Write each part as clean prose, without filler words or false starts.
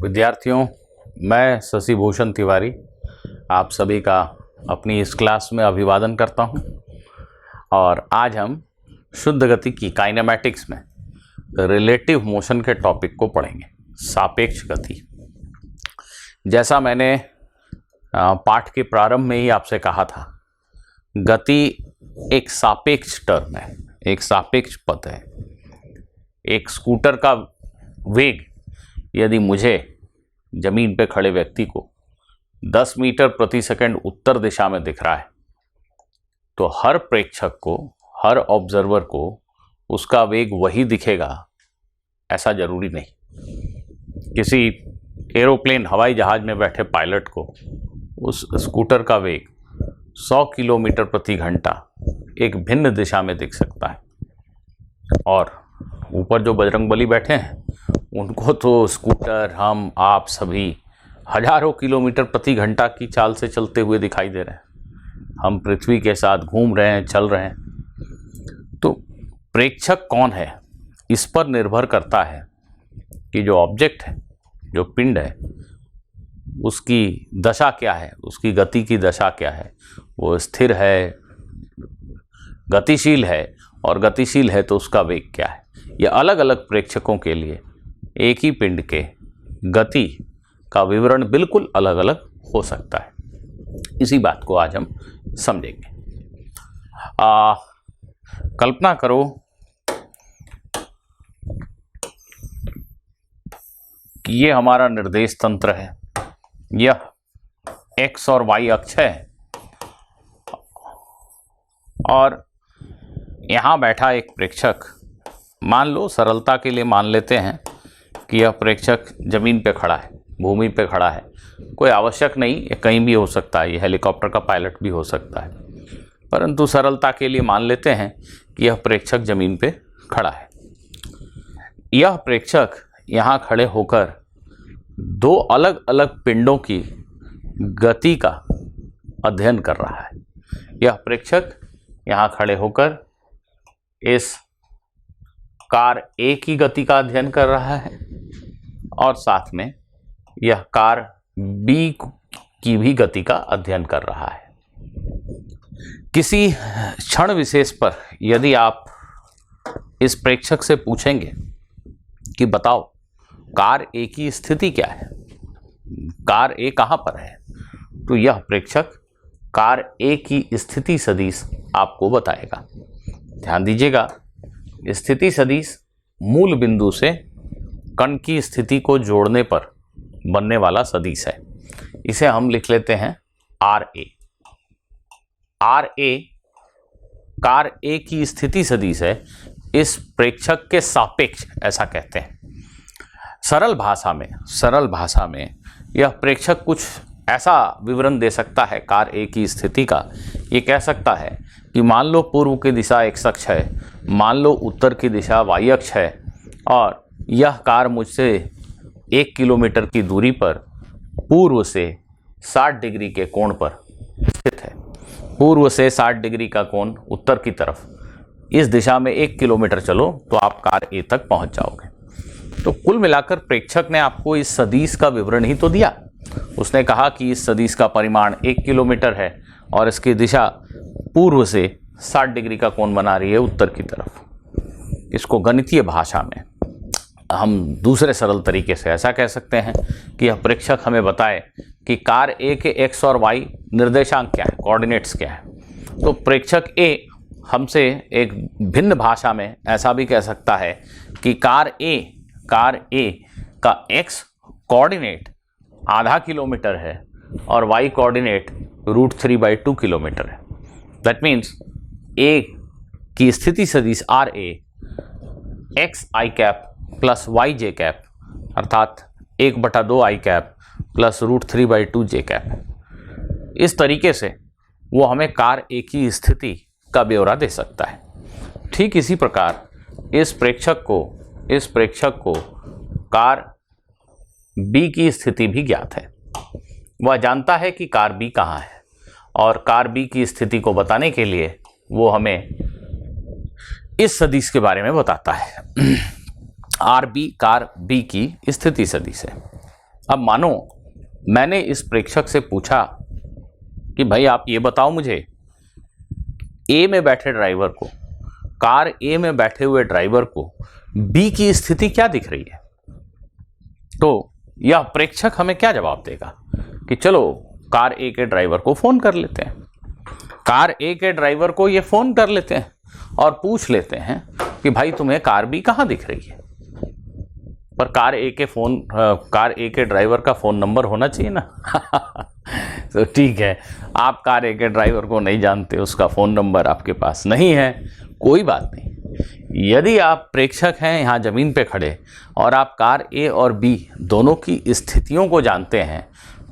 विद्यार्थियों, मैं शशिभूषण तिवारी आप सभी का अपनी इस क्लास में अभिवादन करता हूं। और आज हम शुद्ध गति की काइनेमैटिक्स में रिलेटिव मोशन के टॉपिक को पढ़ेंगे, सापेक्ष गति। जैसा मैंने पाठ के प्रारंभ में ही आपसे कहा था, गति एक सापेक्ष टर्म है, एक सापेक्ष पद है। एक स्कूटर का वेग यदि मुझे जमीन पे खड़े व्यक्ति को 10 मीटर प्रति सेकंड उत्तर दिशा में दिख रहा है, तो हर प्रेक्षक को, हर ऑब्जर्वर को उसका वेग वही दिखेगा ऐसा जरूरी नहीं। किसी एरोप्लेन, हवाई जहाज में बैठे पायलट को उस स्कूटर का वेग 100 किलोमीटर प्रति घंटा एक भिन्न दिशा में दिख सकता है, और ऊपर जो बजरंगबली बैठे हैं उनको तो स्कूटर, हम आप सभी हजारों किलोमीटर प्रति घंटा की चाल से चलते हुए दिखाई दे रहे हैं। हम पृथ्वी के साथ घूम रहे हैं, चल रहे हैं। तो प्रेक्षक कौन है, इस पर निर्भर करता है कि जो ऑब्जेक्ट है, जो पिंड है, उसकी दशा क्या है, उसकी गति की दशा क्या है। वो स्थिर है, गतिशील है, और गतिशील है तो उसका वेग क्या है। ये अलग अलग प्रेक्षकों के लिए एक ही पिंड के गति का विवरण बिल्कुल अलग अलग हो सकता है। इसी बात को आज हम समझेंगे। कल्पना करो कि ये हमारा निर्देश तंत्र है, यह x और y अक्ष है, और यहाँ बैठा एक प्रेक्षक, मान लो, सरलता के लिए मान लेते हैं कि यह प्रेक्षक जमीन पे खड़ा है, भूमि पे खड़ा है। कोई आवश्यक नहीं, ये कहीं भी हो सकता है, ये हेलीकॉप्टर का पायलट भी हो सकता है, परंतु सरलता के लिए मान लेते हैं कि यह प्रेक्षक जमीन पे खड़ा है। यह प्रेक्षक यहाँ खड़े होकर दो अलग अलग पिंडों की गति का अध्ययन कर रहा है। यह प्रेक्षक यहाँ खड़े होकर इस कार A की गति का अध्ययन कर रहा है, और साथ में यह कार B की भी गति का अध्ययन कर रहा है। किसी क्षण विशेष पर यदि आप इस प्रेक्षक से पूछेंगे कि बताओ कार A की स्थिति क्या है, कार A कहाँ पर है, तो यह प्रेक्षक कार A की स्थिति सदिश आपको बताएगा। ध्यान दीजिएगा, स्थिति सदिश मूल बिंदु से कण की स्थिति को जोड़ने पर बनने वाला सदिश है। इसे हम लिख लेते हैं RA। RA कार A की स्थिति सदिश है, इस प्रेक्षक के सापेक्ष ऐसा कहते हैं। सरल भाषा में यह प्रेक्षक कुछ ऐसा विवरण दे सकता है कार A की स्थिति का। ये कह सकता है कि मान लो पूर्व की दिशा x अक्ष है, मान लो उत्तर की दिशा y अक्ष है, और यह कार मुझसे 1 किलोमीटर की दूरी पर पूर्व से 60 डिग्री के कोण पर स्थित है। पूर्व से 60 डिग्री का कोण उत्तर की तरफ, इस दिशा में 1 किलोमीटर चलो तो आप कार A तक पहुंच जाओगे। तो कुल मिलाकर प्रेक्षक ने आपको इस सदिश का विवरण ही तो दिया। उसने कहा कि इस सदिश का परिमाण 1 किलोमीटर है और इसकी दिशा पूर्व से 60 डिग्री का कोण बना रही है उत्तर की तरफ। इसको गणितीय भाषा में हम दूसरे सरल तरीके से ऐसा कह सकते हैं कि यह प्रेक्षक हमें बताए कि कार A के x और y निर्देशांक क्या है, कोऑर्डिनेट्स क्या है। तो प्रेक्षक A हमसे एक भिन्न भाषा में ऐसा भी कह सकता है कि कार A का x कोऑर्डिनेट आधा किलोमीटर है और y कोऑर्डिनेट √3/2 किलोमीटर है। दैट मीन्स A की स्थिति सदिश RA xi cap plus yj cap अर्थात 1/2 i cap plus √3/2 j cap है। इस तरीके से वो हमें कार A की स्थिति का ब्यौरा दे सकता है। ठीक इसी प्रकार इस प्रेक्षक को कार B की स्थिति भी ज्ञात है। वह जानता है कि कार B कहाँ है, और कार B की स्थिति को बताने के लिए वो हमें इस सदिश के बारे में बताता है। RB कार B की स्थिति सदिश है। अब मानो मैंने इस प्रेक्षक से पूछा कि भाई आप ये बताओ मुझे, ए में बैठे ड्राइवर को, कार ए में बैठे हुए ड्राइवर को बी की स्थिति क्या दिख रही है, तो यह प्रेक्षक हमें क्या जवाब देगा कि चलो कार ए के ड्राइवर को फोन कर लेते हैं। कार ए के ड्राइवर को ये फोन कर लेते हैं और पूछ लेते हैं कि भाई तुम्हें कार बी कहाँ दिख रही है। पर कार ए के ड्राइवर का फ़ोन नंबर होना चाहिए ना। तो ठीक है, आप कार ए के ड्राइवर को नहीं जानते, उसका फ़ोन नंबर आपके पास नहीं है, कोई बात नहीं। यदि आप प्रेक्षक हैं यहाँ ज़मीन पे खड़े और आप कार ए और बी दोनों की स्थितियों को जानते हैं,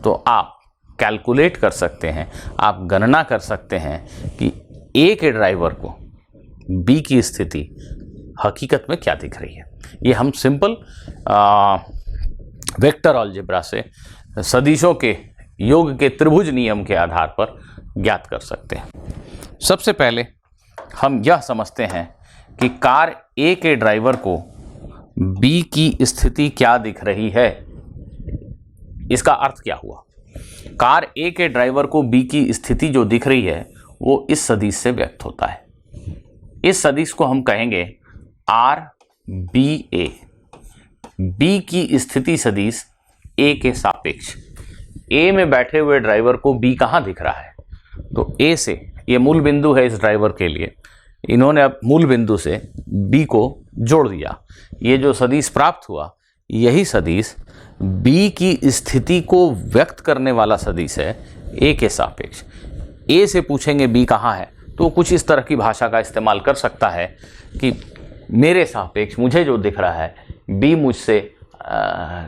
तो आप कैलकुलेट कर सकते हैं, आप गणना कर सकते हैं कि ए के ड्राइवर को बी की स्थिति हकीकत में क्या दिख रही है। ये हम सिंपल वेक्टर अलजेब्रा से सदिशों के योग के त्रिभुज नियम के आधार पर ज्ञात कर सकते हैं। सबसे पहले हम यह समझते हैं कि कार ए के ड्राइवर को बी की स्थिति क्या दिख रही है। इसका अर्थ क्या हुआ? कार ए के ड्राइवर को बी की स्थिति जो दिख रही है वो इस सदिश से व्यक्त होता है। इस सदिश को हम कहेंगे आर बी ए। बी की स्थिति सदिश ए के सापेक्ष। ए में बैठे हुए ड्राइवर को बी कहाँ दिख रहा है? तो ए से, ये मूल बिंदु है इस ड्राइवर के लिए, इन्होंने अब मूल बिंदु से बी को जोड़ दिया। ये जो सदिश प्राप्त हुआ, यही सदिश बी की स्थिति को व्यक्त करने वाला सदिश है ए के सापेक्ष। ए से पूछेंगे बी कहाँ है, तो कुछ इस तरह की भाषा का इस्तेमाल कर सकता है कि मेरे सापेक्ष मुझे जो दिख रहा है, बी मुझसे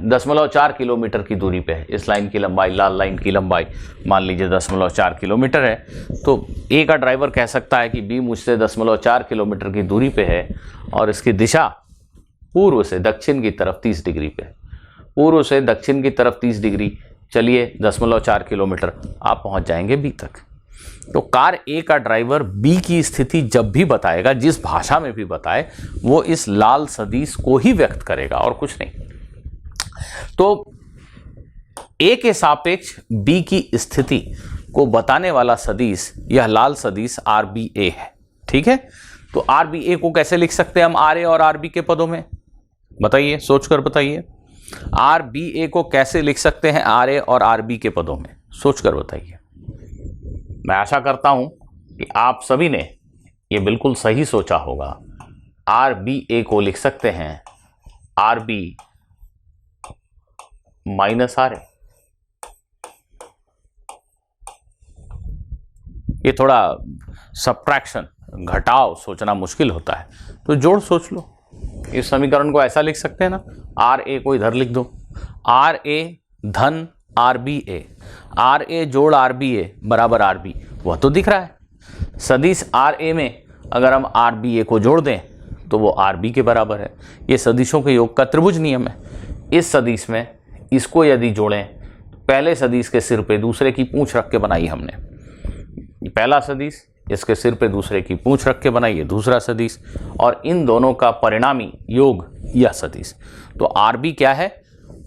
0.4 किलोमीटर की दूरी पे है। इस लाइन की लंबाई, लाल लाइन की लंबाई मान लीजिए 0.4 किलोमीटर है, तो ए का ड्राइवर कह सकता है कि बी मुझसे 0.4 किलोमीटर की दूरी पे है और इसकी दिशा पूर्व से दक्षिण की तरफ 30 डिग्री पे है। पूर्व से दक्षिण की तरफ 30 डिग्री, चलिए 0.4 किलोमीटर, आप पहुंच जाएंगे बी तक। तो कार ए का ड्राइवर बी की स्थिति जब भी बताएगा, जिस भाषा में भी बताए, वो इस लाल सदिश को ही व्यक्त करेगा और कुछ नहीं। तो ए के सापेक्ष बी की स्थिति को बताने वाला सदिश यह लाल सदिश आर बी ए है। ठीक है, तो आर बी ए को कैसे लिख सकते हैं हम आर ए और आर बी के पदों में? बताइए, सोचकर बताइए। आर बी ए को कैसे लिख सकते हैं आर ए और आर बी के पदों में? सोचकर बताइए। मैं आशा करता हूं कि आप सभी ने ये बिल्कुल सही सोचा होगा। आर बी ए को लिख सकते हैं आर बी माइनस आर ए। ये थोड़ा सब्ट्रैक्शन, घटाव सोचना मुश्किल होता है, तो जोड़ सोच लो। इस समीकरण को ऐसा लिख सकते हैं ना, आर ए को इधर लिख दो, आर ए धन are B A, R A जोड़ आर बी ए बराबर आर बी, वह तो दिख रहा है। सदिश आर ए में अगर हम आर बी ए को जोड़ दें तो वो आर बी के बराबर है। ये सदिशों के योग का त्रिभुज नियम है। इस सदिश में इसको यदि जोड़ें, पहले सदिश के सिर पे दूसरे की पूंछ रख के बनाई हमने, पहला सदिश, इसके सिर पे दूसरे की पूंछ रख के बनाइए दूसरा सदिश, और इन दोनों का परिणामी योग यह सदिश। तो आर बी क्या है?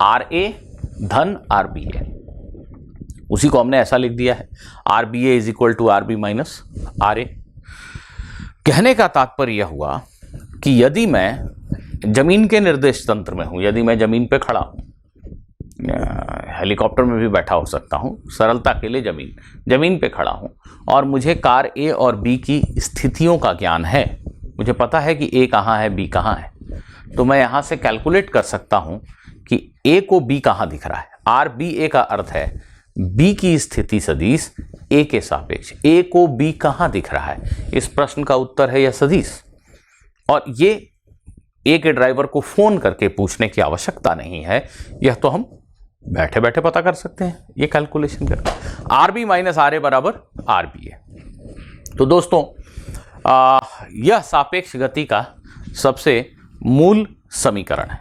आर ए धन आर बी ए, उसी को हमने ऐसा लिख दिया है, R B A is equal to R B minus R A. कहने का तात्पर्य यह हुआ कि यदि मैं जमीन के निर्देश तंत्र में हूं, यदि मैं जमीन पे खड़ा हूं, हेलीकॉप्टर में भी बैठा हो सकता हूं, सरलता के लिए जमीन पे खड़ा हूं, और मुझे कार ए और बी की स्थितियों का ज्ञान है, मुझे पता है कि ए कहाँ है, बी कहाँ है, तो मैं यहां से कैलकुलेट कर सकता हूं कि ए को बी कहाँ दिख रहा है। आर बी ए का अर्थ है बी की स्थिति सदिश ए के सापेक्ष, ए को बी कहाँ दिख रहा है। इस प्रश्न का उत्तर है यह सदिश, और ये ए के ड्राइवर को फोन करके पूछने की आवश्यकता नहीं है, यह तो हम बैठे बैठे पता कर सकते हैं ये कैलकुलेशन करके। आर बी माइनस आर ए बराबर आर बी ए। तो दोस्तों, यह सापेक्ष गति का सबसे मूल समीकरण है।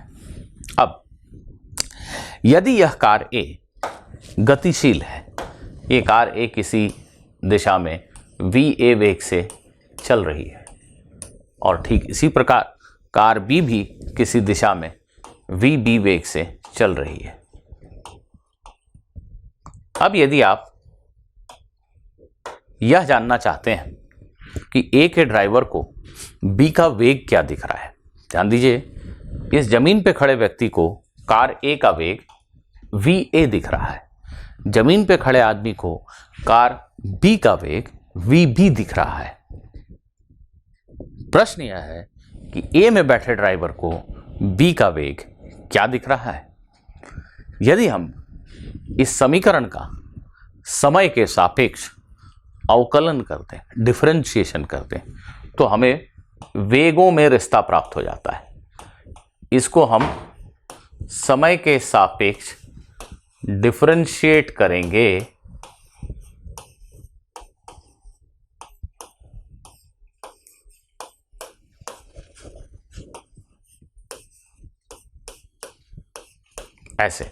अब यदि यह कार ए गतिशील है, ये कार ए किसी दिशा में वी ए वेग से चल रही है, और ठीक इसी प्रकार कार बी भी किसी दिशा में वी बी वेग से चल रही है, अब यदि आप यह जानना चाहते हैं कि ए के ड्राइवर को बी का वेग क्या दिख रहा है, ध्यान दीजिए, इस जमीन पे खड़े व्यक्ति को कार ए का वेग वी ए दिख रहा है, जमीन पे खड़े आदमी को कार बी का वेग वी बी दिख रहा है। प्रश्न यह है कि ए में बैठे ड्राइवर को बी का वेग क्या दिख रहा है। यदि हम इस समीकरण का समय के सापेक्ष अवकलन करते हैं, डिफरेंशिएशन करते हैं, तो हमें वेगों में रिश्ता प्राप्त हो जाता है। इसको हम समय के सापेक्ष डिफरेंशिएट करेंगे ऐसे,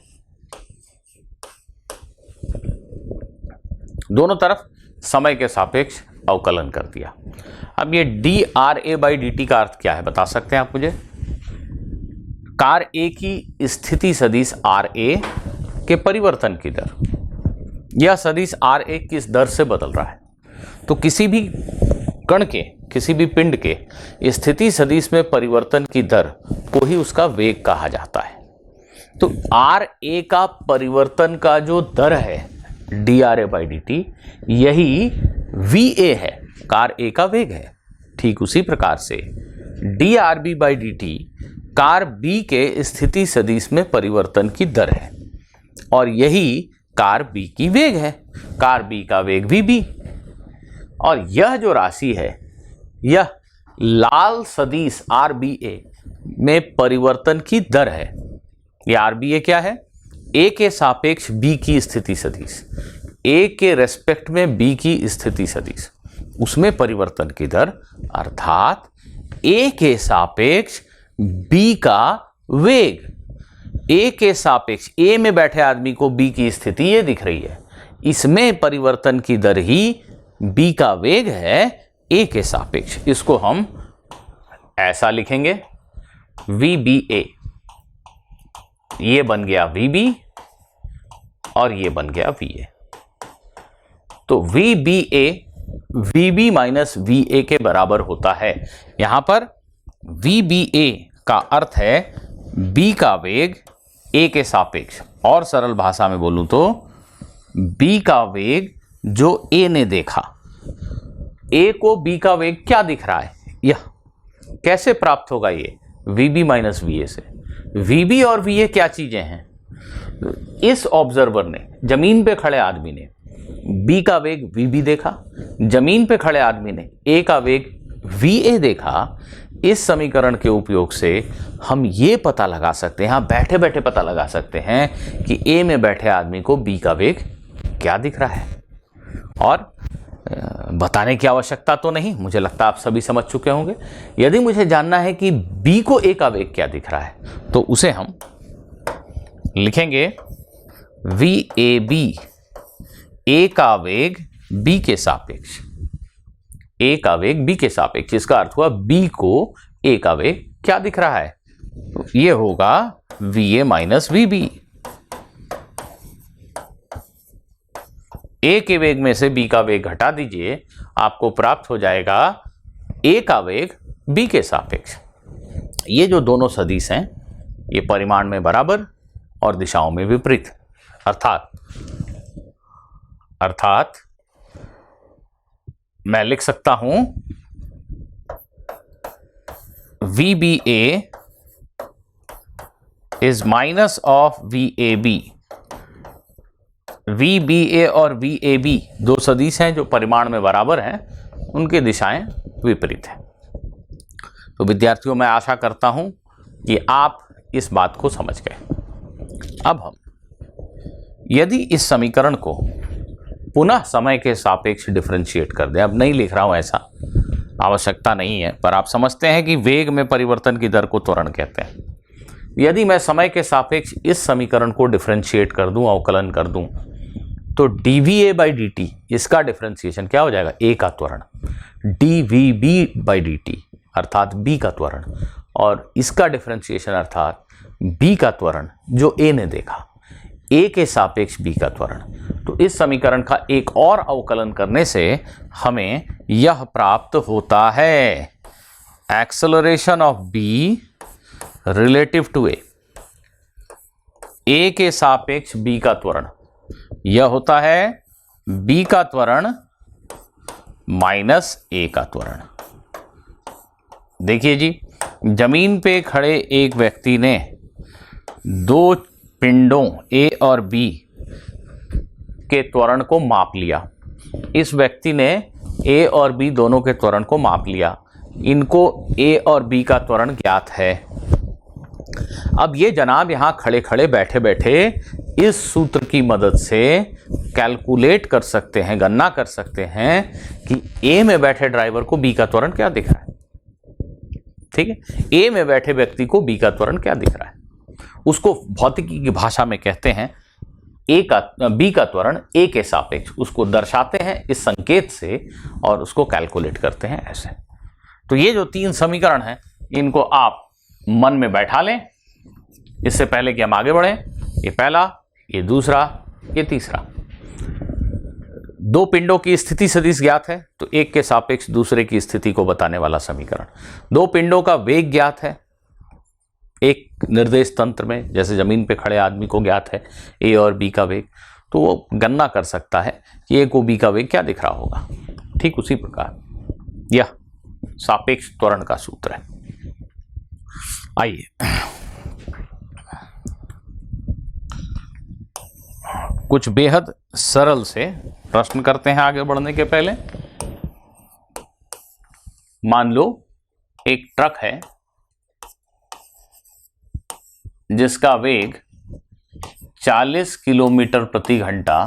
दोनों तरफ समय के सापेक्ष अवकलन कर दिया। अब ये D R A by D T का अर्थ क्या है बता सकते हैं आप मुझे। कार ए की स्थिति सदिश आर ए के परिवर्तन की दर, यह सदिश आर ए किस दर से बदल रहा है, तो किसी भी कण के, किसी भी पिंड के स्थिति सदिश में परिवर्तन की दर को ही उसका वेग कहा जाता है। तो आर ए का परिवर्तन का जो दर है D R A by D T, यही वी ए है, कार ए का वेग है। ठीक उसी प्रकार से D R B by D T car B के स्थिति सदिश में परिवर्तन की दर है, और यही कार बी की वेग है, कार बी का वेग भी बी। और यह जो राशि है, यह लाल सदिश आर बी ए में परिवर्तन की दर है। यह आर बी ए क्या है, ए के सापेक्ष बी की स्थिति सदिश, ए के रेस्पेक्ट में बी की स्थिति सदिश, उसमें परिवर्तन की दर, अर्थात ए के सापेक्ष बी का वेग। ए के सापेक्ष, ए में बैठे आदमी को बी की स्थिति ये दिख रही है, इसमें परिवर्तन की दर ही बी का वेग है ए के सापेक्ष। इसको हम ऐसा लिखेंगे, वी बी ए, ये बन गया वी बी और ये बन गया वी ए। तो V B A V B minus V A के बराबर होता है। यहां पर वी बी ए का अर्थ है बी का वेग ए के सापेक्ष, और सरल भाषा में बोलूं तो बी का वेग जो ए ने देखा। ए को बी का वेग क्या दिख रहा है, यह कैसे प्राप्त होगा, ये V B minus V A से। वी बी और वी ए क्या चीजें हैं, इस ऑब्जर्वर ने, जमीन पे खड़े आदमी ने बी का वेग वी बी देखा, जमीन पे खड़े आदमी ने ए का वेग वी ए देखा। इस समीकरण के उपयोग से हम ये पता लगा सकते हैं, यहां बैठे बैठे पता लगा सकते हैं कि ए में बैठे आदमी को बी का वेग क्या दिख रहा है। और बताने की आवश्यकता तो नहीं, मुझे लगता है आप सभी समझ चुके होंगे। यदि मुझे जानना है कि बी को ए का वेग क्या दिख रहा है, तो उसे हम लिखेंगे वी ए बी, ए का वेग बी के सापेक्ष, ए का वेग बी के सापेक्ष। इसका अर्थ हुआ बी को ए का वेग क्या दिख रहा है, तो ये होगा V A minus V B. A के वेग में से बी का वेग घटा दीजिए, आपको प्राप्त हो जाएगा ए का वेग बी के सापेक्ष। ये जो दोनों सदिश हैं, ये परिमाण में बराबर और दिशाओं में विपरीत, अर्थात मैं लिख सकता हूं V B A is minus of V A B. V B A और वी ए बी दो सदिश हैं जो परिमाण में बराबर हैं, उनकी दिशाएं विपरीत हैं। तो विद्यार्थियों, मैं आशा करता हूं कि आप इस बात को समझ गए। अब हम यदि इस समीकरण को पुनः समय के सापेक्ष डिफरेंशिएट कर दें, अब नहीं लिख रहा हूं, ऐसा आवश्यकता नहीं है, पर आप समझते हैं कि वेग में परिवर्तन की दर को त्वरण कहते हैं। यदि मैं समय के सापेक्ष इस समीकरण को डिफरेंशिएट कर दूं, अवकलन कर दूं, तो dVA बाई डी टी, इसका डिफरेंशिएशन क्या हो जाएगा, a का त्वरण, dVB बाई डी टी अर्थात b का त्वरण, और इसका डिफरेंशिएशन अर्थात b का त्वरण जो a ने देखा। ए के सापेक्ष बी का त्वरण। तो इस समीकरण का एक और अवकलन करने से हमें यह प्राप्त होता है, acceleration of B relative to A के सापेक्ष बी का त्वरण, यह होता है बी का त्वरण माइनस ए का त्वरण। देखिए जी, जमीन पे खड़े एक व्यक्ति ने दो पिंडों ए और बी के त्वरण को माप लिया। इस व्यक्ति ने ए और बी दोनों के त्वरण को माप लिया। इनको ए और बी का त्वरण ज्ञात है। अब ये जनाब यहां खड़े खड़े बैठे बैठे इस सूत्र की मदद से कैलकुलेट कर सकते हैं, गणना कर सकते हैं कि ए में बैठे ड्राइवर को बी का त्वरण क्या दिख रहा है। ठीक है, ए में बैठे व्यक्ति को बी का त्वरण क्या दिख रहा है, उसको भौतिकी की भाषा में कहते हैं बी का त्वरण ए के सापेक्ष। उसको दर्शाते हैं इस संकेत से और उसको कैलकुलेट करते हैं ऐसे। तो ये जो तीन समीकरण हैं, इनको आप मन में बैठा लें इससे पहले कि हम आगे बढ़ें। ये पहला, ये दूसरा, ये तीसरा। दो पिंडों की स्थिति सदिश ज्ञात है, तो एक के सापेक्ष दूसरे की स्थिति को बताने वाला समीकरण। दो पिंडों का वेग ज्ञात है एक निर्देश तंत्र में, जैसे जमीन पे खड़े आदमी को ज्ञात है ए और बी का वेग, तो वो गणना कर सकता है कि ए को बी का वेग क्या दिख रहा होगा। ठीक उसी प्रकार यह सापेक्ष त्वरण का सूत्र है। आइए कुछ बेहद सरल से प्रश्न करते हैं आगे बढ़ने के पहले। मान लो एक ट्रक है जिसका वेग 40 किलोमीटर प्रति घंटा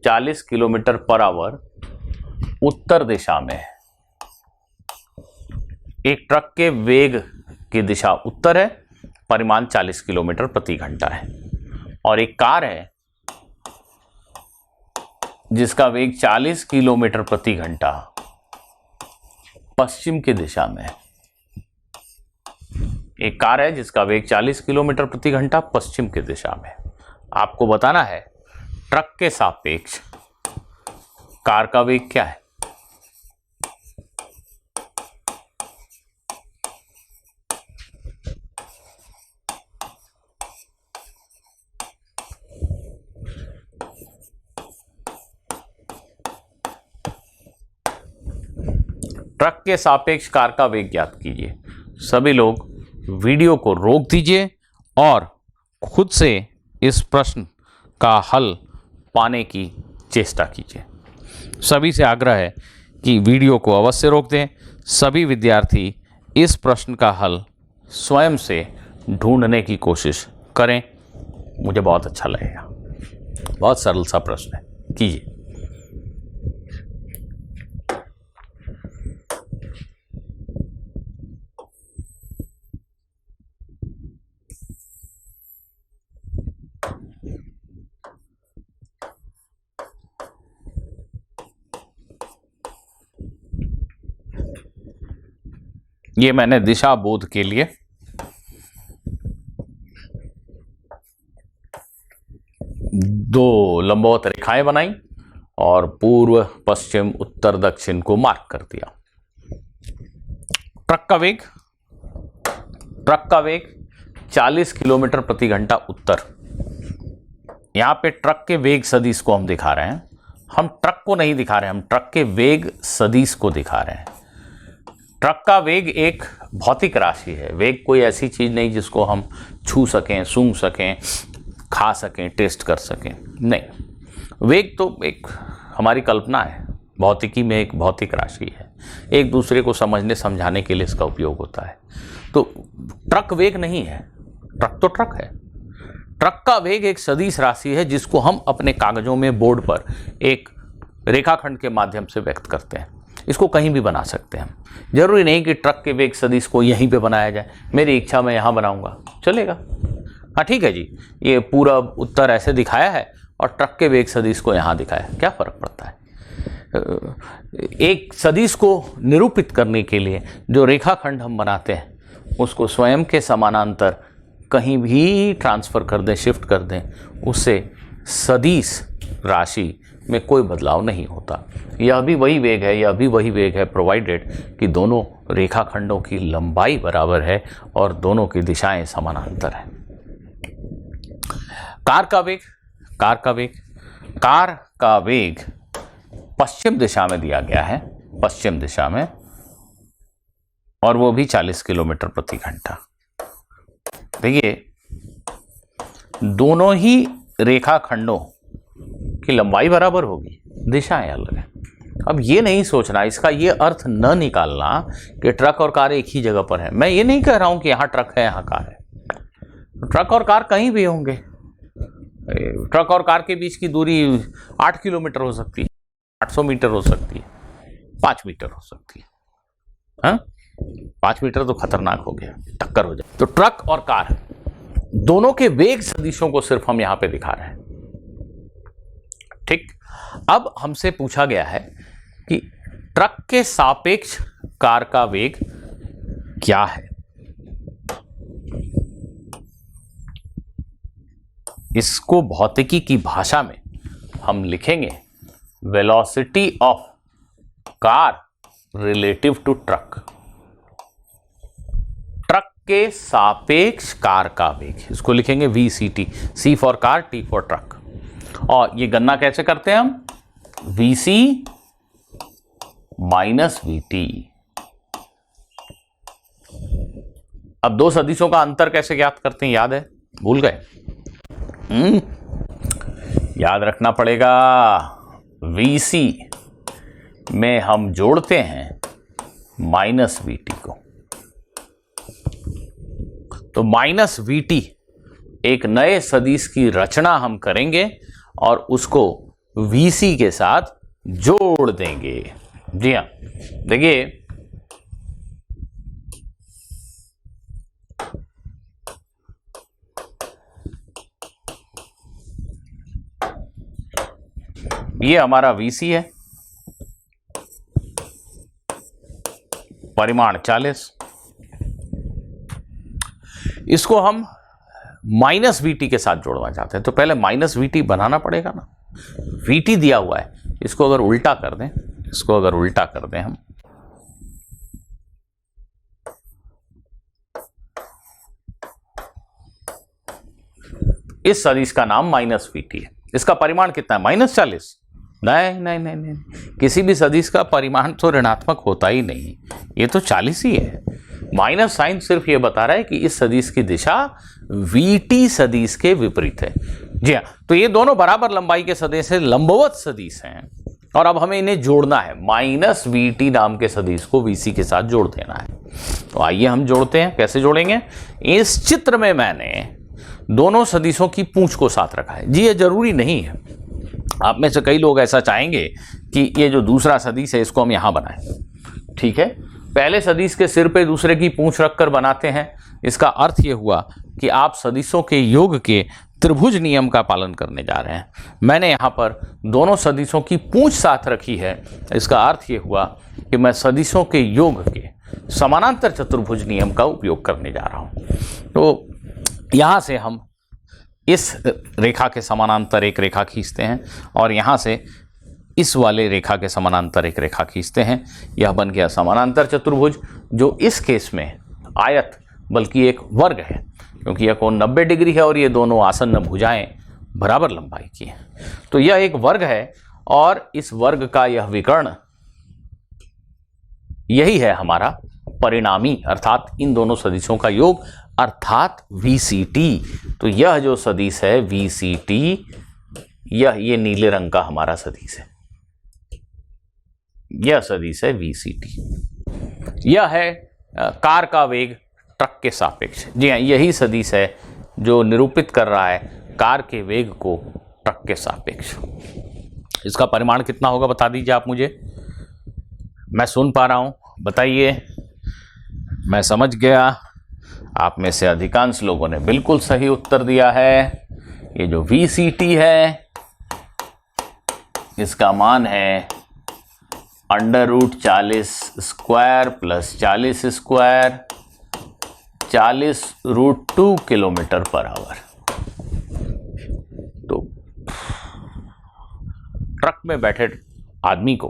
40 किलोमीटर पर आवर उत्तर दिशा में है। एक ट्रक के वेग की दिशा उत्तर है, परिमाण 40 किलोमीटर प्रति घंटा है। और एक कार है जिसका वेग 40 किलोमीटर प्रति घंटा पश्चिम की दिशा में है। एक कार है जिसका वेग 40 किलोमीटर प्रति घंटा पश्चिम की दिशा में। आपको बताना है ट्रक के सापेक्ष कार का वेग क्या है। ट्रक के सापेक्ष कार का वेग ज्ञात कीजिए। सभी लोग वीडियो को रोक दीजिए और खुद से इस प्रश्न का हल पाने की चेष्टा कीजिए। सभी से आग्रह है कि वीडियो को अवश्य रोक दें। सभी विद्यार्थी इस प्रश्न का हल स्वयं से ढूंढने की कोशिश करें, मुझे बहुत अच्छा लगेगा। बहुत सरल सा प्रश्न है, कीजिए। ये मैंने दिशा बोध के लिए दो लंबवत रेखाएं बनाई और पूर्व पश्चिम उत्तर दक्षिण को मार्क कर दिया। ट्रक का वेग 40 किलोमीटर प्रति घंटा उत्तर। यहां पे ट्रक के वेग सदिश को हम दिखा रहे हैं। हम ट्रक को नहीं दिखा रहे हैं, हम ट्रक के वेग सदिश को दिखा रहे हैं। ट्रक का वेग एक भौतिक राशि है। वेग कोई ऐसी चीज नहीं जिसको हम छू सकें, सूंघ सकें, खा सकें, टेस्ट कर सकें, नहीं। वेग तो एक हमारी कल्पना है, भौतिकी में एक भौतिक राशि है। एक दूसरे को समझने समझाने के लिए इसका उपयोग होता है। तो ट्रक वेग नहीं है, ट्रक तो ट्रक है। ट्रक का वेग एक सदिश राशि है जिसको हम अपने कागजों में बोर्ड पर एक रेखाखंड के माध्यम से व्यक्त करते हैं। इसको कहीं भी बना सकते हैं। जरूरी नहीं कि ट्रक के वेग सदिश को यहीं पे बनाया जाए। मेरी इच्छा मैं यहाँ बनाऊंगा, चलेगा। हाँ ठीक है जी, ये पूरा उत्तर ऐसे दिखाया है और ट्रक के वेग सदिश को यहाँ दिखाया, क्या फर्क पड़ता है। एक सदिश को निरूपित करने के लिए जो रेखाखंड हम बनाते हैं उसको स्वयं के समानांतर कहीं भी ट्रांसफ़र कर दें, शिफ्ट कर दें, उससे सदिश राशि में कोई बदलाव नहीं होता। यह भी वही वेग है, यह भी वही वेग है, प्रोवाइडेड कि दोनों रेखाखंडों की लंबाई बराबर है और दोनों की दिशाएं समानांतर हैं। कार का वेग, कार का वेग, कार का वेग पश्चिम दिशा में दिया गया है, पश्चिम दिशा में, और वो भी 40 किलोमीटर प्रति घंटा। देखिए दोनों ही रेखाखंडों की लंबाई बराबर होगी, दिशाएं अलग हैं। अब ये नहीं सोचना, इसका ये अर्थ न निकालना कि ट्रक और कार एक ही जगह पर है। मैं ये नहीं कह रहा हूं कि यहां ट्रक है यहां कार है। ट्रक और कार कहीं भी होंगे। ट्रक और कार के बीच की दूरी 8 किलोमीटर हो सकती है, 800 मीटर हो सकती है, 5 मीटर हो सकती है। हाँ, 5 मीटर तो खतरनाक हो गया, टक्कर हो जाए। तो ट्रक और कार दोनों के वेग सदिशों को सिर्फ हम यहां पे दिखा रहे हैं। ठीक, अब हमसे पूछा गया है कि ट्रक के सापेक्ष कार का वेग क्या है। इसको भौतिकी की भाषा में हम लिखेंगे velocity of car relative to truck. Truck के सापेक्ष कार का वेग, इसको लिखेंगे VCT, C for car, T for truck. और ये गणना कैसे करते हैं हम? VC minus VT। अब दो सदिशों का अंतर कैसे ज्ञात करते हैं, याद है? भूल गए? याद रखना पड़ेगा। VC में हम जोड़ते हैं माइनस VT को, तो माइनस VT एक नए सदिश की रचना हम करेंगे और उसको VC के साथ जोड़ देंगे। जी हाँ, देखिए ये हमारा VC है, परिमाण 40। इसको हम माइनस VT के साथ जोड़ना चाहते हैं, तो पहले माइनस VT बनाना पड़ेगा ना। VT दिया हुआ है, इसको अगर उल्टा कर दें, इसको अगर उल्टा कर दें हम, इस सदिश का नाम माइनस VT है। इसका परिमाण कितना है? माइनस 40। नहीं नहीं नहीं नहीं, किसी भी सदिश का परिमाण तो ऋणात्मक होता ही नहीं, ये तो 40 ही है। माइनस साइन सिर्फ ये बता रहा है कि इस सदिश की दिशा VT सदिश के विपरीत है। जी हाँ, तो ये दोनों बराबर लंबाई के सदिश है, लंबवत सदिश हैं, और अब हमें इन्हें जोड़ना है। माइनस VT नाम के सदिश को VC के साथ जोड़ देना है। तो आइए हम जोड़ते हैं। कैसे जोड़ेंगे? इस चित्र में मैंने दोनों सदिशों की पूंछ को साथ रखा है। जी, ये जरूरी नहीं है। आप में से कई लोग ऐसा चाहेंगे कि ये जो दूसरा सदिश है इसको हम यहां बनाएं। ठीक है, पहले सदिश के सिर पे दूसरे की पूंछ रखकर बनाते हैं। इसका अर्थ ये हुआ कि आप सदिशों के योग के त्रिभुज नियम का पालन करने जा रहे हैं। मैंने यहाँ पर दोनों सदिशों की पूंछ साथ रखी है, इसका अर्थ ये हुआ कि मैं सदिशों के योग के समानांतर चतुर्भुज नियम का उपयोग करने जा रहा हूँ। तो यहाँ से हम इस रेखा के समानांतर एक रेखा खींचते हैं और यहाँ से इस वाले रेखा के समानांतर एक रेखा खींचते हैं। यह बन गया समानांतर चतुर्भुज, जो इस केस में आयत बल्कि एक वर्ग है, क्योंकि यह कोण 90 डिग्री है और ये दोनों आसन्न भुजाएं बराबर लंबाई की हैं। तो यह एक वर्ग है और इस वर्ग का यह विकर्ण यही है हमारा परिणामी, अर्थात इन दोनों सदिशों का योग, अर्थात VCT। तो यह जो सदिश है VCT, ये नीले रंग का हमारा सदिश है, यह सदिश है VCT। यह है कार का वेग ट्रक के सापेक्ष। जी हाँ, यही सदिश है जो निरूपित कर रहा है कार के वेग को ट्रक के सापेक्ष। इसका परिमाण कितना होगा बता दीजिए आप मुझे। मैं सुन पा रहा हूं, बताइए। मैं समझ गया, आप में से अधिकांश लोगों ने बिल्कुल सही उत्तर दिया है। ये जो VCT है इसका मान है √40² + 40² 40√2 किलोमीटर पर आवर। तो ट्रक में बैठे आदमी को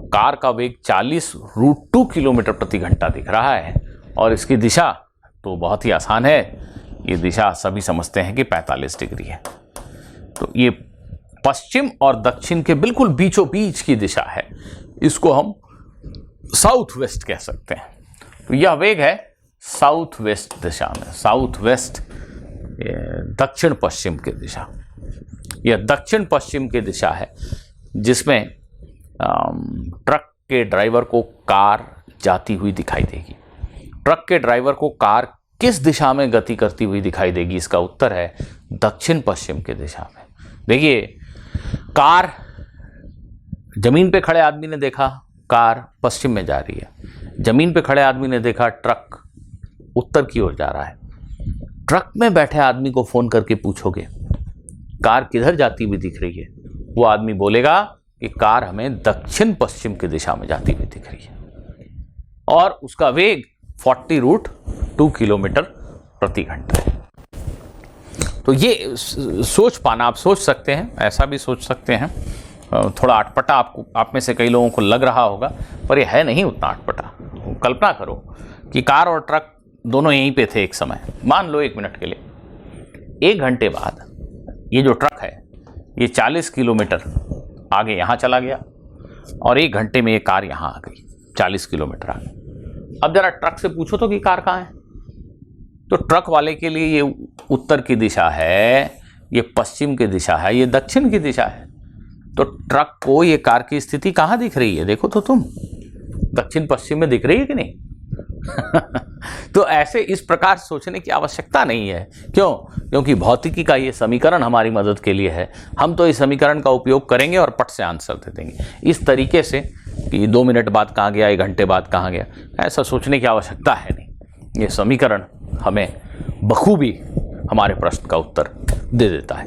कार का वेग 40√2 किलोमीटर प्रति घंटा दिख रहा है और इसकी दिशा तो बहुत ही आसान है। ये दिशा सभी समझते हैं कि 45 डिग्री है। तो ये पश्चिम और दक्षिण के बिल्कुल बीचों बीच की दिशा है। इसको हम साउथ वेस्ट कह सकते हैं। तो यह वेग है साउथ वेस्ट दिशा में, साउथ वेस्ट दक्षिण पश्चिम की दिशा। यह दक्षिण पश्चिम की दिशा है जिसमें ट्रक के ड्राइवर को कार जाती हुई दिखाई देगी। ट्रक के ड्राइवर को कार किस दिशा में गति करती हुई दिखाई देगी? इसका उत्तर है दक्षिण पश्चिम की दिशा में। देखिए, कार, जमीन पे खड़े आदमी ने देखा कार पश्चिम में जा रही है, जमीन पे खड़े आदमी ने देखा ट्रक उत्तर की ओर जा रहा है। ट्रक में बैठे आदमी को फोन करके पूछोगे कार किधर जाती हुई दिख रही है, वो आदमी बोलेगा कि कार हमें दक्षिण पश्चिम की दिशा में जाती हुई दिख रही है और उसका वेग 40√2 किलोमीटर प्रति घंटा है। तो ये सोच पाना, आप सोच सकते हैं, ऐसा भी सोच सकते हैं। थोड़ा अटपटा आप में से कई लोगों को लग रहा होगा, पर यह है नहीं उतना अटपटा। कल्पना करो कि कार और ट्रक दोनों यहीं पे थे एक समय। मान लो 1 मिनट के लिए, 1 घंटे बाद ये जो ट्रक है ये 40 किलोमीटर आगे यहाँ चला गया और 1 घंटे में ये कार यहाँ आ गई 40 किलोमीटर आगे। अब जरा ट्रक से पूछो तो कि कार कहाँ है, तो ट्रक वाले के लिए ये उत्तर की दिशा है, ये पश्चिम की दिशा है, ये दक्षिण की दिशा है। तो ट्रक को ये कार की स्थिति कहाँ दिख रही है? देखो तो तुम, दक्षिण पश्चिम में दिख रही है कि नहीं? तो ऐसे इस प्रकार सोचने की आवश्यकता नहीं है। क्यों? क्योंकि भौतिकी का ये समीकरण हमारी मदद के लिए है। हम तो इस समीकरण का उपयोग करेंगे और पट से आंसर दे देंगे इस तरीके से कि 2 मिनट बाद कहाँ गया, 1 घंटे बाद कहाँ गया, ऐसा सोचने की आवश्यकता है नहीं। ये समीकरण हमें बखूबी हमारे प्रश्न का उत्तर दे देता है।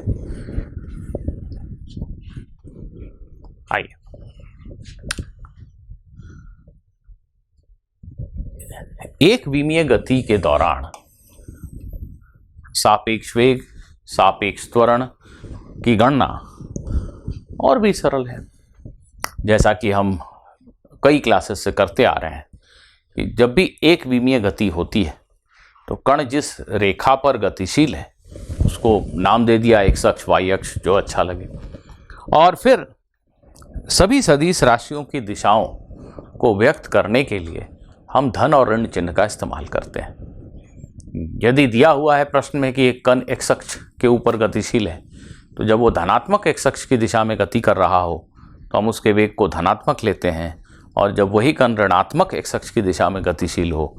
आइए, एक विमीय गति के दौरान सापेक्ष वेग, सापेक्ष त्वरण की गणना और भी सरल है। जैसा कि हम कई क्लासेस से करते आ रहे हैं कि जब भी एक विमीय गति होती है तो कण जिस रेखा पर गतिशील है उसको नाम दे दिया x अक्ष, y अक्ष, जो अच्छा लगे, और फिर सभी सदिश राशियों की दिशाओं को व्यक्त करने के लिए हम धन और ऋण चिन्ह का इस्तेमाल करते हैं। यदि दिया हुआ है प्रश्न में कि एक कण x अक्ष के ऊपर गतिशील है, तो जब वो धनात्मक x अक्ष की दिशा में गति कर रहा हो तो हम उसके वेग को धनात्मक लेते हैं, और जब वही कण ऋणात्मक x अक्ष की दिशा में गतिशील हो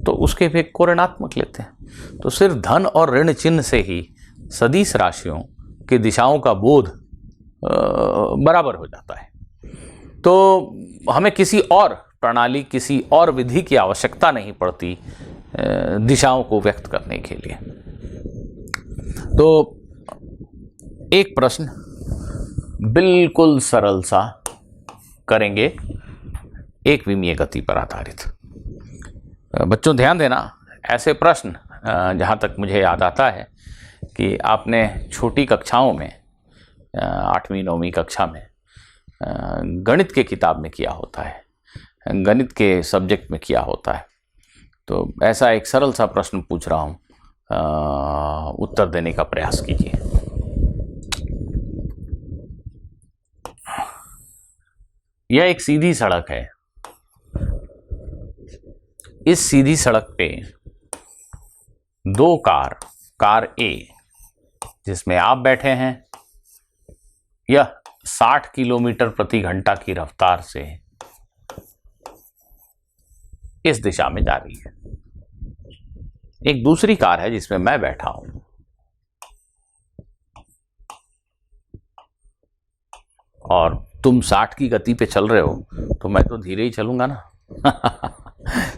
तो उसके वेग को ऋणात्मक लेते हैं। तो सिर्फ धन और ऋण चिन्ह से ही सदिश राशियों की दिशाओं का बोध बराबर हो जाता है। तो हमें किसी और प्रणाली, किसी और विधि की आवश्यकता नहीं पड़ती दिशाओं को व्यक्त करने के लिए। तो एक प्रश्न बिल्कुल सरल सा करेंगे एक विमीय गति पर आधारित। बच्चों ध्यान देना, ऐसे प्रश्न जहाँ तक मुझे याद आता है कि आपने छोटी कक्षाओं में 8वीं 9वीं कक्षा में गणित के किताब में किया होता है, गणित के सब्जेक्ट में किया होता है। तो ऐसा एक सरल सा प्रश्न पूछ रहा हूँ, उत्तर देने का प्रयास कीजिए। यह एक सीधी सड़क है। इस सीधी सड़क पे 2 कार ए जिसमें आप बैठे हैं, यह 60 किलोमीटर प्रति घंटा की रफ्तार से इस दिशा में जा रही है। एक दूसरी कार है जिसमें मैं बैठा हूं, और तुम 60 की गति पे चल रहे हो, तो मैं तो धीरे ही चलूंगा ना।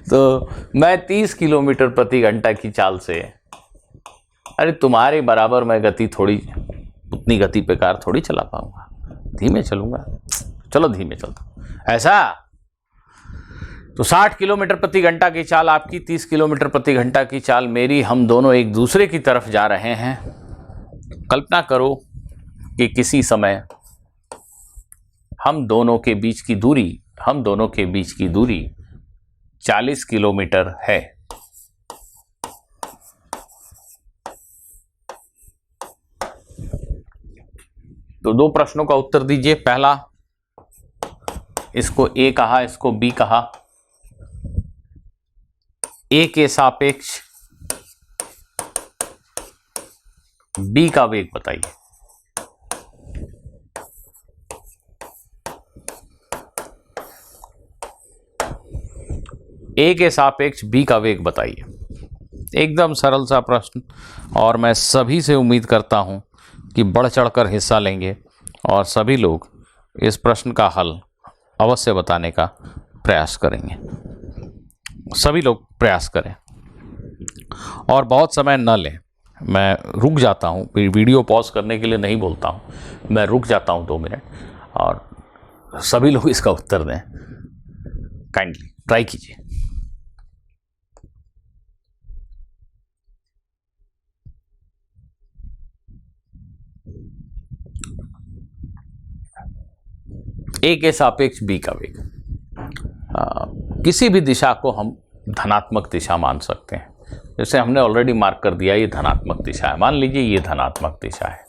तो मैं 30 किलोमीटर प्रति घंटा की चाल से, अरे तुम्हारे बराबर मैं गति थोड़ी, उतनी गति पे कार थोड़ी चला पाऊंगा, धीमे चलूंगा। चलो धीमे चलता। ऐसा तो 60 किलोमीटर प्रति घंटा की चाल आपकी, 30 किलोमीटर प्रति घंटा की चाल मेरी, हम दोनों एक दूसरे की तरफ जा रहे हैं। कल्पना करो कि किसी समय हम दोनों के बीच की दूरी 40 किलोमीटर है। तो दो प्रश्नों का उत्तर दीजिए। पहला, इसको ए कहा, इसको बी कहा। ए के सापेक्ष बी का वेग बताइए। ए के सापेक्ष बी का वेग बताइए। एकदम सरल सा प्रश्न, और मैं सभी से उम्मीद करता हूं कि बढ़ चढ़कर हिस्सा लेंगे और सभी लोग इस प्रश्न का हल अवश्य बताने का प्रयास करेंगे। सभी लोग प्रयास करें और बहुत समय न लें। मैं रुक जाता हूँ, वीडियो पॉज करने के लिए नहीं बोलता हूँ, मैं रुक जाता हूँ 2 मिनट और सभी लोग इसका उत्तर दें। काइंडली ट्राई कीजिए। ए के सापेक्ष बी का वेग। किसी भी दिशा को हम धनात्मक दिशा मान सकते हैं। जैसे हमने ऑलरेडी मार्क कर दिया, ये धनात्मक दिशा है। मान लीजिए ये धनात्मक दिशा है,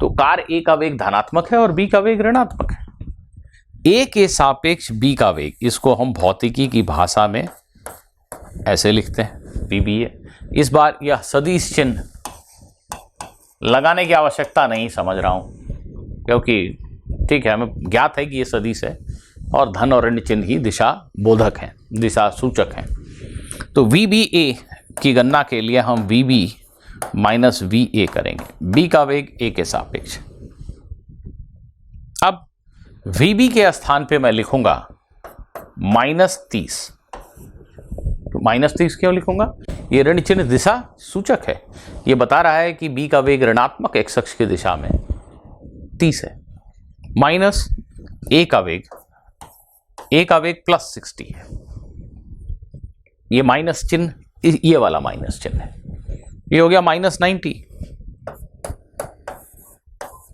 तो कार ए का वेग धनात्मक है और बी का वेग ऋणात्मक है। ए के सापेक्ष बी का वेग, इसको हम भौतिकी की भाषा में ऐसे लिखते हैं, पीबीए। इस बार यह सदिश चिन्ह लगाने की आवश्यकता नहीं समझ रहा हूं, क्योंकि ठीक है, हमें ज्ञात है कि ये सदिश है और धन और ऋण चिन्ह ही दिशा बोधक हैं, दिशा सूचक हैं। तो वी बी ए की गणना के लिए हम V B minus V A करेंगे। बी का वेग ए के सापेक्ष। अब वी बी के स्थान पे मैं लिखूंगा -30। तो -30 क्यों लिखूंगा? ये ऋण चिन्ह दिशा सूचक है, ये बता रहा है कि बी का वेग ऋणात्मक एक्स अक्ष की दिशा में 30 है। माइनस ए का वेग +60 है। ये माइनस चिन्ह, ये वाला माइनस चिन्ह है, ये हो गया -90।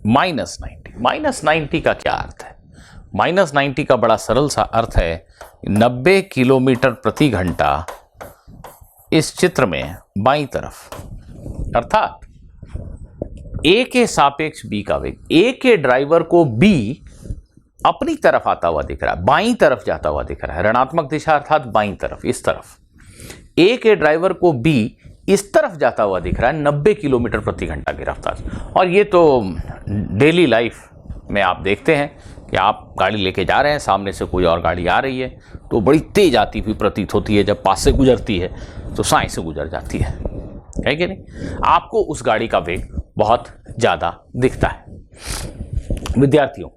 -90 का क्या अर्थ है? -90 का बड़ा सरल सा अर्थ है 90 किलोमीटर प्रति घंटा इस चित्र में बाईं तरफ, अर्थात ए के सापेक्ष बी का वेग। ए के ड्राइवर को बी अपनी तरफ आता हुआ दिख रहा है, बाईं तरफ जाता हुआ दिख रहा है, ऋणात्मक दिशा अर्थात बाईं तरफ, इस तरफ। ए के ड्राइवर को बी इस तरफ जाता हुआ दिख रहा है 90 किलोमीटर प्रति घंटा की रफ्तार। और ये तो डेली लाइफ में आप देखते हैं कि आप गाड़ी लेके जा रहे हैं, सामने से कोई और गाड़ी आ रही है तो बड़ी तेज आती हुई प्रतीत होती है, जब पास से गुजरती है तो साई से गुजर जाती है कि नहीं? आपको उस गाड़ी का वेग बहुत ज़्यादा दिखता है। विद्यार्थियों,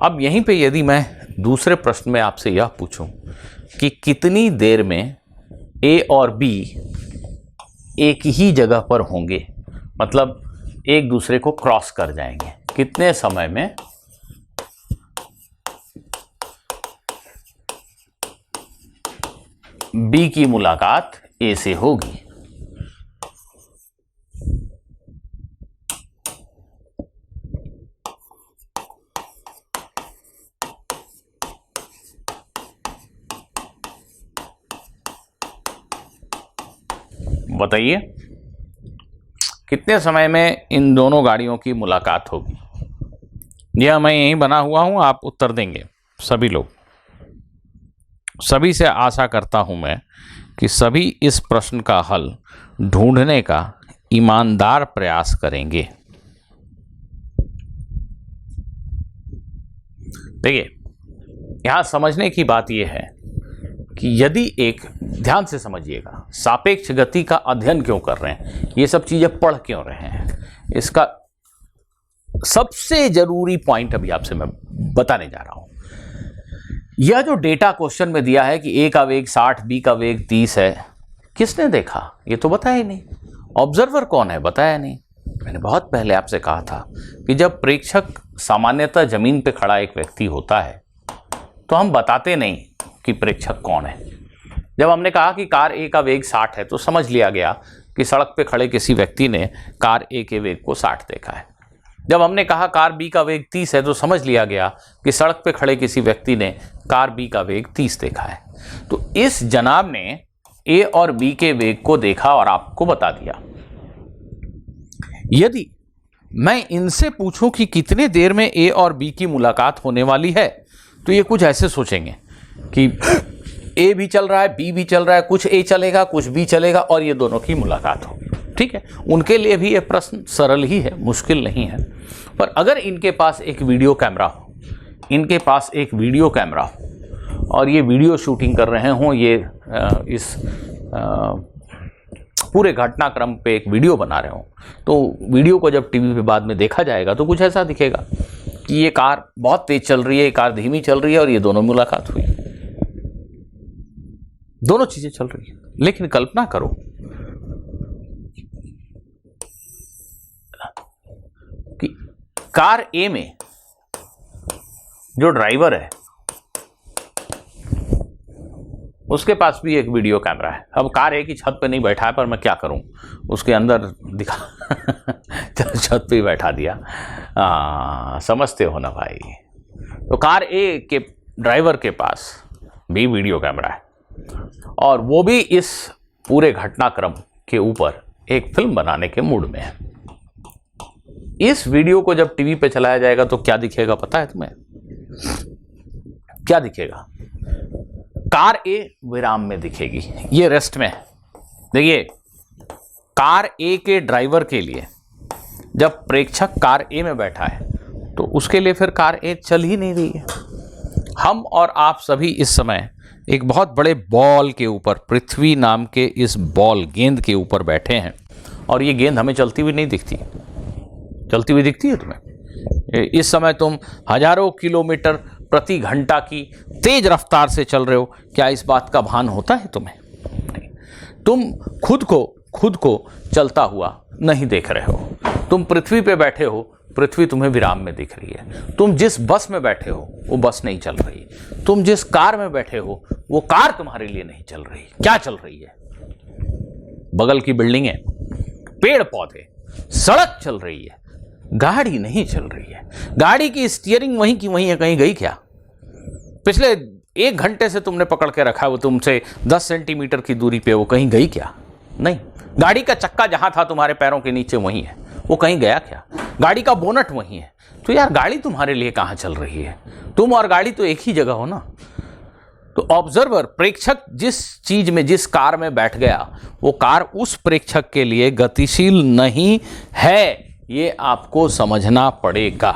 अब यहीं पे यदि मैं दूसरे प्रश्न में आपसे यह पूछूं कि कितनी देर में ए और बी एक ही जगह पर होंगे, मतलब एक दूसरे को क्रॉस कर जाएंगे, कितने समय में बी की मुलाकात ए से होगी? बताइए कितने समय में इन दोनों गाड़ियों की मुलाकात होगी? यह मैं यहीं बना हुआ हूं, आप उत्तर देंगे सभी लोग। सभी से आशा करता हूं मैं कि सभी इस प्रश्न का हल ढूंढने का ईमानदार प्रयास करेंगे। देखिए, यहां समझने की बात यह है कि यदि एक, ध्यान से समझिएगा, सापेक्ष गति का अध्ययन क्यों कर रहे हैं, ये सब चीजें पढ़ क्यों रहे हैं, इसका सबसे जरूरी पॉइंट अभी आपसे मैं बताने जा रहा हूं। यह जो डेटा क्वेश्चन में दिया है कि ए का वेग 60, बी का वेग 30 है, किसने देखा? ये तो बताया ही नहीं। ऑब्जर्वर कौन है? बताया नहीं। मैंने बहुत पहले आपसे कहा था कि जब प्रेक्षक सामान्यतः जमीन पे खड़ा एक व्यक्ति होता है तो हम बताते नहीं कि प्रेक्षक कौन है। जब हमने कहा कि कार ए का वेग 60 है तो समझ लिया गया कि सड़क पे खड़े किसी व्यक्ति ने कार ए के वेग को 60 देखा है। जब हमने कहा कार बी का वेग 30 है तो समझ लिया गया कि सड़क पे खड़े किसी व्यक्ति ने कार बी का वेग 30 देखा है। तो इस जनाब ने ए और बी के वेग को देखा और आपको बता दिया। यदि मैं इनसे पूछूं कि कितने देर में ए और बी की मुलाकात होने वाली है, तो ये कुछ ऐसे सोचेंगे कि ए भी चल रहा है, बी भी चल रहा है, कुछ ए चलेगा कुछ बी चलेगा और ये दोनों की मुलाकात होगी। ठीक है, उनके लिए भी ये प्रश्न सरल ही है, मुश्किल नहीं है। पर अगर इनके पास एक वीडियो कैमरा हो, इनके पास एक वीडियो कैमरा हो और ये वीडियो शूटिंग कर रहे हों, ये इस पूरे घटनाक्रम पे एक वीडियो बना रहे हों, तो वीडियो को जब टीवी पे बाद में देखा जाएगा तो कुछ ऐसा दिखेगा कि ये कार बहुत तेज चल रही है, ये कार धीमी चल रही है और ये दोनों मुलाकात हुई, दोनों चीजें चल रही है। लेकिन कल्पना करो कि कार ए में जो ड्राइवर है उसके पास भी एक वीडियो कैमरा है। अब कार ए की छत पे नहीं बैठा है, पर मैं क्या करूं, उसके अंदर दिखा छत पे ही बैठा दिया। समझते हो ना भाई। तो कार ए के ड्राइवर के पास भी वीडियो कैमरा है और वो भी इस पूरे घटनाक्रम के ऊपर एक फिल्म बनाने के मूड में है। इस वीडियो को जब टीवी पे चलाया जाएगा तो क्या दिखेगा पता है तुम्हें? क्या दिखेगा? कार ए विराम में दिखेगी, ये रेस्ट में है। देखिए, कार ए के ड्राइवर के लिए जब प्रेक्षक कार ए में बैठा है तो उसके लिए फिर कार ए चल ही नहीं रही है। हम और आप सभी इस समय एक बहुत बड़े बॉल के ऊपर, पृथ्वी नाम के इस बॉल गेंद के ऊपर बैठे हैं और ये गेंद हमें चलती हुई नहीं दिखती। चलती हुई दिखती है तुम्हें? इस समय तुम हजारों किलोमीटर प्रति घंटा की तेज रफ्तार से चल रहे हो, क्या इस बात का भान होता है तुम्हें? नहीं। तुम खुद को चलता हुआ नहीं देख रहे हो। तुम पृथ्वी पे बैठे हो, पृथ्वी तुम्हें विराम में दिख रही है। तुम जिस बस में बैठे हो वो बस नहीं चल रही। तुम जिस कार में बैठे हो वो कार तुम्हारे लिए नहीं चल रही। क्या चल रही है? बगल की बिल्डिंगें, पेड़ पौधे, सड़क चल रही है, गाड़ी नहीं चल रही है। गाड़ी की स्टीयरिंग वहीं की वहीं है, कहीं गई क्या? पिछले 1 घंटे से तुमने पकड़ के रखा है, वो तुमसे 10 सेंटीमीटर की दूरी पे, वो कहीं गई क्या? नहीं। गाड़ी का चक्का जहां था तुम्हारे पैरों के नीचे वहीं है, वो कहीं गया क्या? गाड़ी का बोनट वहीं है। तो यार गाड़ी तुम्हारे लिए कहां चल रही है? तुम और गाड़ी तो एक ही जगह हो ना। तो ऑब्जर्वर, प्रेक्षक जिस चीज में, जिस कार में बैठ गया, वो कार उस प्रेक्षक के लिए गतिशील नहीं है, ये आपको समझना पड़ेगा।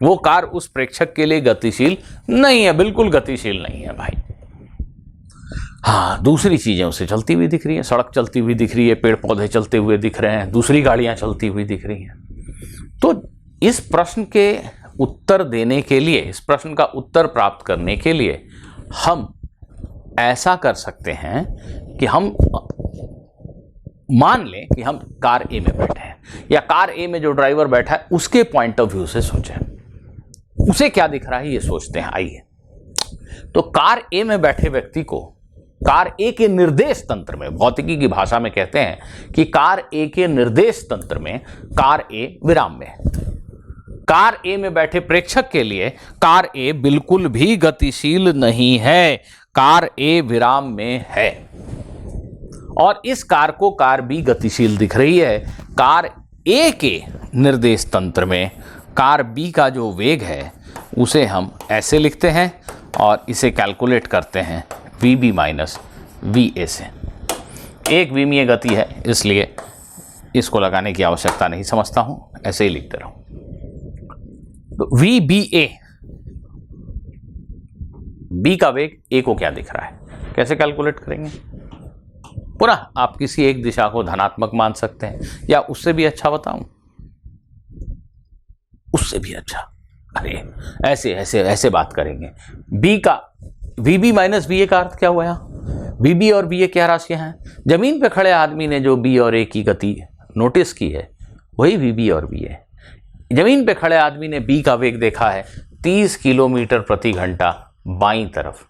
वो कार उस प्रेक्षक के लिए गतिशील नहीं है, बिल्कुल गतिशील नहीं है भाई। हाँ, दूसरी चीजें उसे चलती हुई दिख रही है, सड़क चलती हुई दिख रही है, पेड़ पौधे चलते हुए दिख रहे हैं, दूसरी गाड़ियां चलती हुई दिख रही हैं। तो इस प्रश्न के उत्तर देने के लिए, इस प्रश्न का उत्तर प्राप्त करने के लिए हम ऐसा कर सकते हैं कि हम मान लें कि हम कार ए में बैठे हैं, या कार ए में जो ड्राइवर बैठा है उसके पॉइंट ऑफ व्यू से सोचें, उसे क्या दिख रहा है ये सोचते हैं। आइए, तो कार ए में बैठे व्यक्ति को कार ए के निर्देश तंत्र में, भौतिकी की भाषा में कहते हैं कि कार ए के निर्देश तंत्र में कार ए विराम में है। कार ए में बैठे प्रेक्षक के लिए कार ए बिल्कुल भी गतिशील नहीं है, कार ए विराम में है। और इस कार को कार बी गतिशील दिख रही है। कार ए के निर्देश तंत्र में कार बी का जो वेग है उसे हम ऐसे लिखते हैं और इसे कैलकुलेट करते हैं VB माइनस VA से। एक विमीय गति है इसलिए इसको लगाने की आवश्यकता नहीं समझता हूं, ऐसे ही लिखते रहो। तो VBA, B का वेग A को क्या दिख रहा है, कैसे कैलकुलेट करेंगे? पुनः आप किसी एक दिशा को धनात्मक मान सकते हैं, या उससे भी अच्छा बताऊं, उससे भी अच्छा, अरे ऐसे ऐसे ऐसे बात करेंगे। B का VB माइनस VA का अर्थ क्या हुआ? यहाँ VB और VA क्या राशियां हैं? जमीन पे खड़े आदमी ने जो B और A की गति नोटिस की है वही VB और VA। जमीन पे खड़े आदमी ने B का वेग देखा है 30 किलोमीटर प्रति घंटा बाईं तरफ।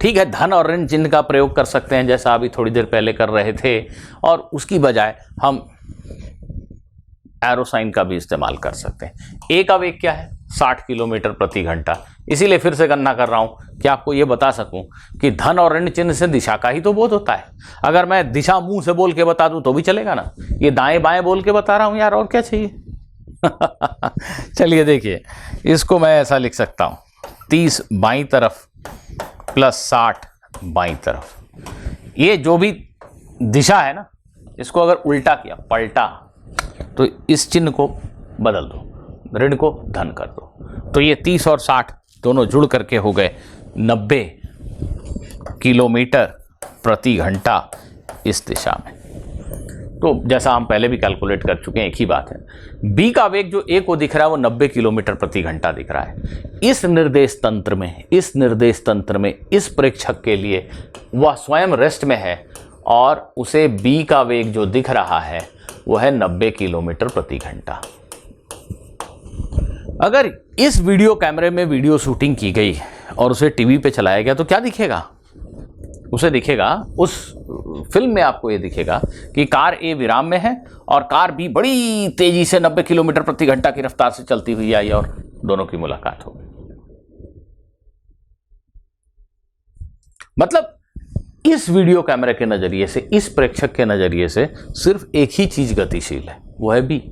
ठीक है, धन और ऋण चिन्ह का प्रयोग कर सकते हैं जैसा अभी थोड़ी देर पहले कर रहे थे, और उसकी बजाय हम एरो साइन का भी इस्तेमाल कर सकते हैं। ए का वेग क्या है? 60 किलोमीटर प्रति घंटा। इसीलिए फिर से गणना कर रहा हूं कि आपको यह बता सकूं कि धन और ऋण चिन्ह से दिशा का ही तो बोध होता है। अगर मैं दिशा मुंह से बोल के बता दूं तो भी चलेगा ना, ये दाएं बाएं बोल के बता रहा हूं यार, और क्या चाहिए। चलिए देखिए, इसको मैं ऐसा लिख सकता हूं, 30 बाईं तरफ प्लस 60 बाईं तरफ। ये जो भी दिशा है ना, इसको अगर उल्टा किया, पलटा, तो इस चिन्ह को बदल दो, ऋण को धन कर दो, तो ये 30 और 60 दोनों जुड़ करके हो गए 90 किलोमीटर प्रति घंटा इस दिशा में। तो जैसा हम पहले भी कैलकुलेट कर चुके हैं, एक ही बात है। बी का वेग जो ए को दिख रहा है वो 90 किलोमीटर प्रति घंटा दिख रहा है। इस निर्देश तंत्र में इस प्रेक्षक के लिए वह स्वयं रेस्ट में है और उसे बी का वेग जो दिख रहा है वो है 90 किलोमीटर प्रति घंटा। अगर इस वीडियो कैमरे में वीडियो शूटिंग की गई और उसे टीवी पे चलाया गया तो क्या दिखेगा? उसे दिखेगा, उस फिल्म में आपको ये दिखेगा कि कार ए विराम में है और कार बी बड़ी तेजी से 90 किलोमीटर प्रति घंटा की रफ्तार से चलती हुई आई और दोनों की मुलाकात हो गई। मतलब इस वीडियो कैमरे के नजरिए से, इस प्रेक्षक के नजरिए से सिर्फ एक ही चीज गतिशील है, वो है बी।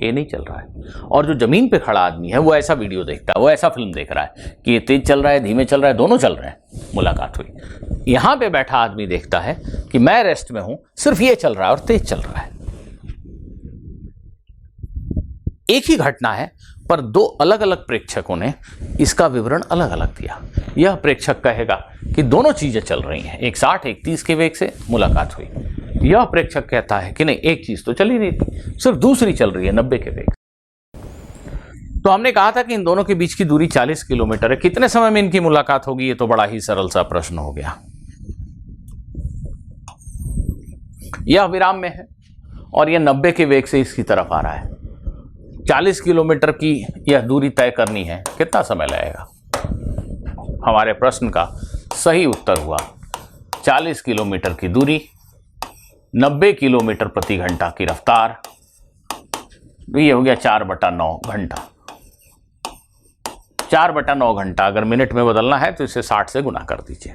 ए नहीं चल रहा है। और जो जमीन पे खड़ा आदमी है वो ऐसा वीडियो देखता है, वो ऐसा फिल्म देख रहा है कि ये तेज चल रहा है, धीमे चल रहा है, दोनों चल रहे हैं, मुलाकात हुई। यहां पे बैठा आदमी देखता है कि मैं रेस्ट में हूं, सिर्फ ये चल रहा है और तेज चल रहा है। एक ही घटना है पर दो अलग अलग प्रेक्षकों ने इसका विवरण अलग अलग दिया। यह प्रेक्षक कहेगा कि दोनों चीजें चल रही हैं, एक 60 एक 30 के वेग से मुलाकात हुई। यह प्रेक्षक कहता है कि नहीं, एक चीज तो चल ही नहीं थी, सिर्फ दूसरी चल रही है 90 के वेग। तो हमने कहा था कि इन दोनों के बीच की दूरी 40 किलोमीटर है। कितने समय में इनकी मुलाकात होगी? ये तो बड़ा ही सरल सा प्रश्न हो गया। यह विराम में है और यह 90 के वेग से इसकी तरफ आ रहा है। 40 किलोमीटर की यह दूरी तय करनी है, कितना समय लगेगा? हमारे प्रश्न का सही उत्तर हुआ 40 किलोमीटर की दूरी, 90 किलोमीटर प्रति घंटा की रफ्तार, ये हो गया 4/9 घंटा। 4/9 घंटा अगर मिनट में बदलना है तो इसे 60 से गुना कर दीजिए।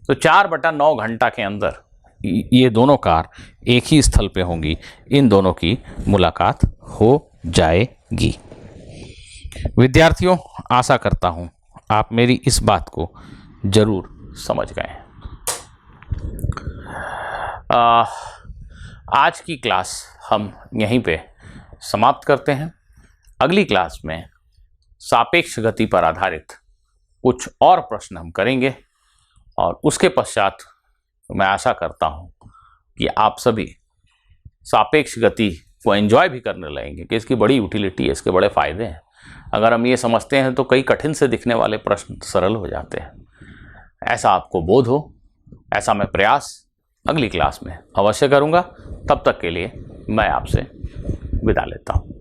तो 4/9 घंटा के अंदर ये दोनों कार एक ही स्थल पे होंगी, इन दोनों की मुलाकात हो जाएगी। विद्यार्थियों, आशा करता हूं आप मेरी इस बात को जरूर समझ गए हैं। आज की क्लास हम यहीं पे समाप्त करते हैं। अगली क्लास में सापेक्ष गति पर आधारित कुछ और प्रश्न हम करेंगे और उसके पश्चात मैं आशा करता हूं कि आप सभी सापेक्ष गति को एंजॉय भी करने लगेंगे कि इसकी बड़ी यूटिलिटी है, इसके बड़े फायदे हैं। अगर हम ये समझते हैं तो कई कठिन से दिखने वाले प्रश्न सरल हो जाते हैं। ऐसा आपको बोध हो, ऐसा मैं प्रयास अगली क्लास में अवश्य करूंगा। तब तक के लिए मैं आपसे विदा लेता हूं।